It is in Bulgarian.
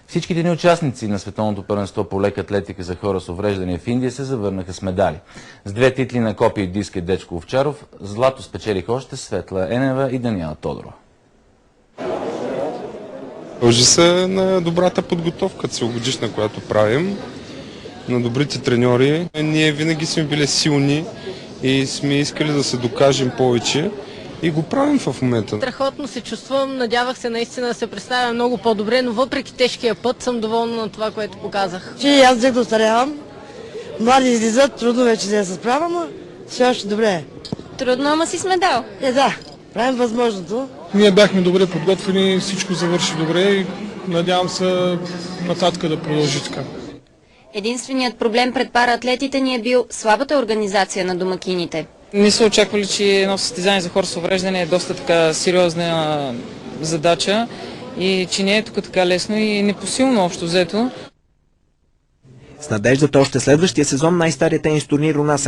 Всичките ни участници на Световното първенство по лека атлетика за хора с увреждания в Индия се завърнаха с медали. С 2 титли на копие и диск Дечко Овчаров, злато спечелиха още Светла Енева и Даниела Тодорова. Дължи се на добрата подготовка целогодишна, която правим, на добрите треньори. Ние винаги сме били силни и сме искали да се докажем повече и го правим в момента. Страхотно се чувствам, надявах се наистина да се представя много по-добре, но въпреки тежкия път съм доволна на това, което показах. Аз взех да остарявам, млади излизат, трудно вече да се справя, но все още добре. Трудно, ама си сме дал. Да, правим възможното. Ние бяхме добре подготвени, всичко завърши добре и надявам се нататък да продължи така. Единственият проблем пред параатлетите ни е бил слабата организация на домакините. Не са очаквали, че едно състезание за хора с увреждане е доста така сериозна задача и че не е тук така лесно и непосилно общо взето. С надеждата още следващия сезон най-старият тенис турнир у нас